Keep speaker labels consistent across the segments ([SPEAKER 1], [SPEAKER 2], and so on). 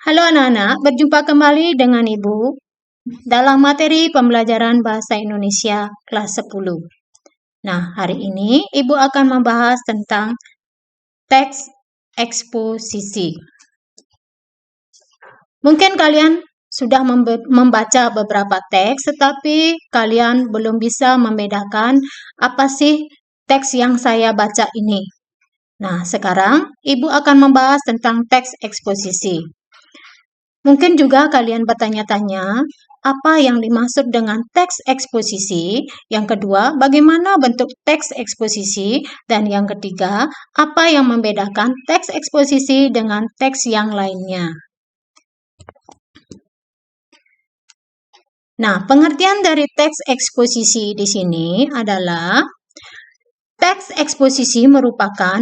[SPEAKER 1] Halo anak-anak, berjumpa kembali dengan Ibu dalam materi pembelajaran Bahasa Indonesia kelas 10. Nah, hari ini Ibu akan membahas tentang teks eksposisi. Mungkin kalian sudah membaca beberapa teks, tetapi kalian belum bisa membedakan apa sih teks yang saya baca ini. Nah, sekarang Ibu akan membahas tentang teks eksposisi. Mungkin juga kalian bertanya-tanya, apa yang dimaksud dengan teks eksposisi? Yang kedua, bagaimana bentuk teks eksposisi? Dan yang ketiga, apa yang membedakan teks eksposisi dengan teks yang lainnya? Nah, pengertian dari teks eksposisi di sini adalah teks eksposisi merupakan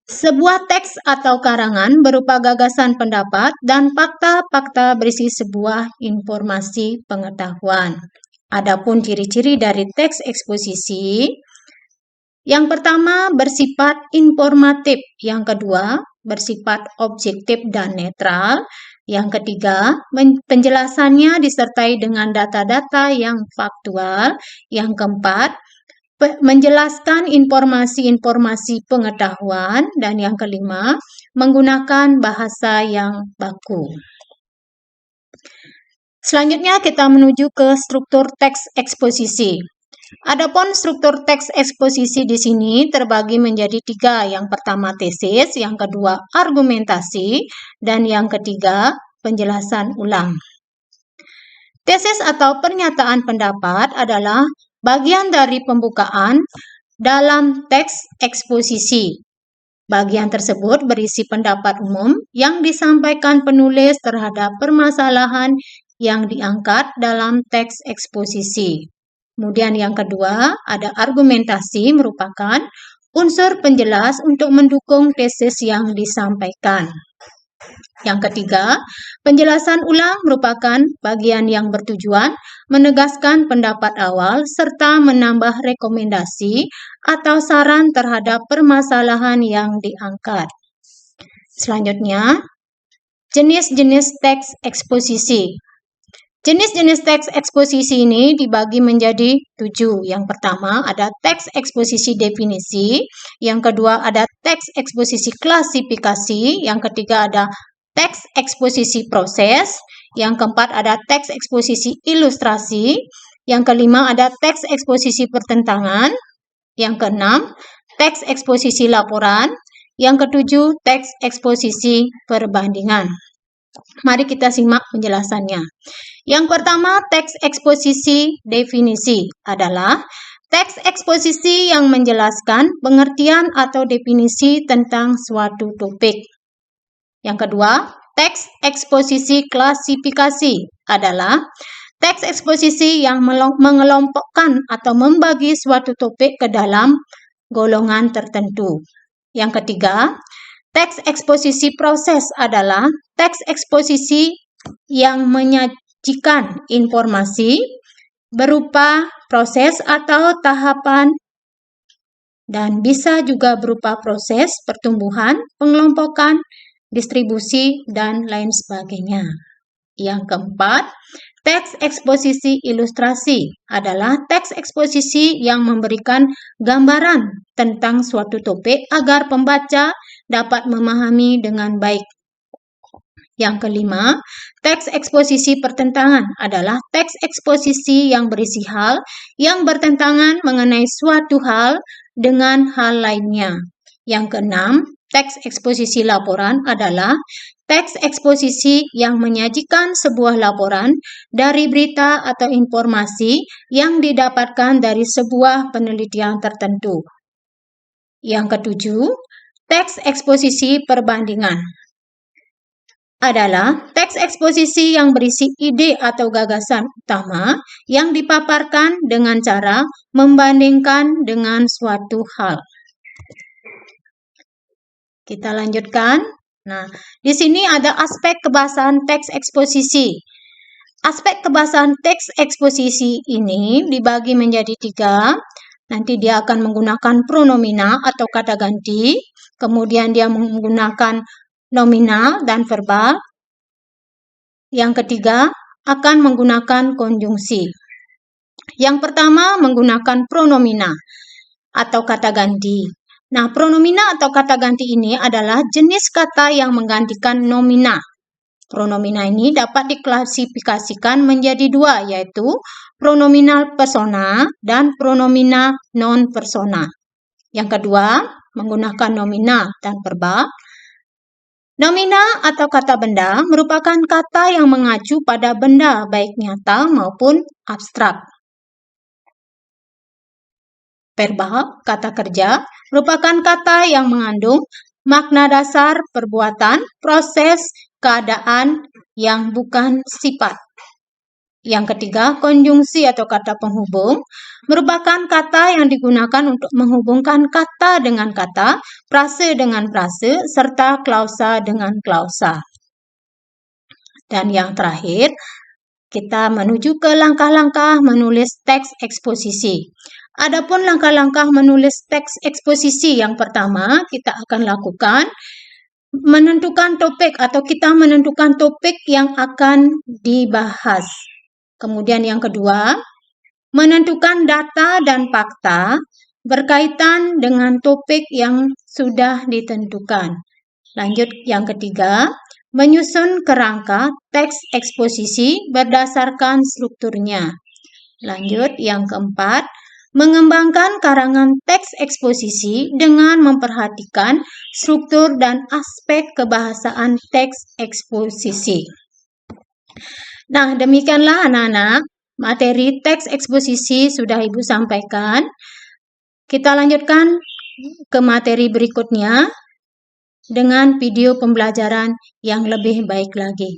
[SPEAKER 1] sebuah teks atau karangan berupa gagasan pendapat dan fakta-fakta berisi sebuah informasi pengetahuan. Adapun ciri-ciri dari teks eksposisi, yang pertama bersifat informatif, yang kedua bersifat objektif dan netral, yang ketiga penjelasannya disertai dengan data-data yang faktual, yang keempat menjelaskan informasi-informasi pengetahuan, dan yang kelima, menggunakan bahasa yang baku. Selanjutnya kita menuju ke struktur teks eksposisi. Adapun struktur teks eksposisi di sini terbagi menjadi 3. Yang pertama tesis, yang kedua argumentasi, dan yang ketiga penjelasan ulang. Tesis atau pernyataan pendapat adalah bagian dari pembukaan dalam teks eksposisi. Bagian tersebut berisi pendapat umum yang disampaikan penulis terhadap permasalahan yang diangkat dalam teks eksposisi. Kemudian yang kedua, ada argumentasi, merupakan unsur penjelas untuk mendukung tesis yang disampaikan. Yang ketiga, penjelasan ulang merupakan bagian yang bertujuan menegaskan pendapat awal serta menambah rekomendasi atau saran terhadap permasalahan yang diangkat. Selanjutnya, jenis-jenis teks eksposisi. Jenis-jenis teks eksposisi ini dibagi menjadi 7. Yang pertama ada teks eksposisi definisi, yang kedua ada teks eksposisi klasifikasi, yang ketiga ada teks eksposisi proses, yang keempat ada teks eksposisi ilustrasi, yang kelima ada teks eksposisi pertentangan, yang keenam teks eksposisi laporan, yang ketujuh teks eksposisi perbandingan. Mari kita simak penjelasannya. Yang pertama, teks eksposisi definisi adalah teks eksposisi yang menjelaskan pengertian atau definisi tentang suatu topik. Yang kedua, teks eksposisi klasifikasi adalah teks eksposisi yang mengelompokkan atau membagi suatu topik ke dalam golongan tertentu. Yang ketiga, teks eksposisi proses adalah teks eksposisi yang menyajikan informasi berupa proses atau tahapan dan bisa juga berupa proses pertumbuhan, pengelompokan, distribusi, dan lain sebagainya. Yang keempat, teks eksposisi ilustrasi adalah teks eksposisi yang memberikan gambaran tentang suatu topik agar pembaca dapat memahami dengan baik. Yang kelima, teks eksposisi pertentangan adalah teks eksposisi yang berisi hal yang bertentangan mengenai suatu hal dengan hal lainnya. Yang keenam, teks eksposisi laporan adalah teks eksposisi yang menyajikan sebuah laporan dari berita atau informasi yang didapatkan dari sebuah penelitian tertentu. Yang ketujuh, teks eksposisi perbandingan adalah teks eksposisi yang berisi ide atau gagasan utama yang dipaparkan dengan cara membandingkan dengan suatu hal. Kita lanjutkan. Nah, di sini ada aspek kebahasaan teks eksposisi. Aspek kebahasaan teks eksposisi ini dibagi menjadi 3. Nanti dia akan menggunakan pronomina atau kata ganti. Kemudian dia menggunakan nominal dan verbal. Yang ketiga, akan menggunakan konjungsi. Yang pertama, menggunakan pronomina atau kata ganti. Nah, pronomina atau kata ganti ini adalah jenis kata yang menggantikan nomina. Pronomina ini dapat diklasifikasikan menjadi dua, yaitu pronominal persona dan pronomina non-persona. Yang kedua, menggunakan nomina dan verbal. Nomina atau kata benda merupakan kata yang mengacu pada benda baik nyata maupun abstrak. Verbal, kata kerja, merupakan kata yang mengandung makna dasar perbuatan, proses, keadaan yang bukan sifat. Yang ketiga, konjungsi atau kata penghubung merupakan kata yang digunakan untuk menghubungkan kata dengan kata, frase dengan frase, serta klausa dengan klausa. Dan yang terakhir, kita menuju ke langkah-langkah menulis teks eksposisi. Adapun langkah-langkah menulis teks eksposisi yang pertama kita akan lakukan menentukan topik atau kita menentukan topik yang akan dibahas. Kemudian yang kedua, menentukan data dan fakta berkaitan dengan topik yang sudah ditentukan. Lanjut yang ketiga, menyusun kerangka teks eksposisi berdasarkan strukturnya. Lanjut yang keempat, mengembangkan karangan teks eksposisi dengan memperhatikan struktur dan aspek kebahasaan teks eksposisi. Nah, demikianlah anak-anak, materi teks eksposisi sudah Ibu sampaikan. Kita lanjutkan ke materi berikutnya dengan video pembelajaran yang lebih baik lagi.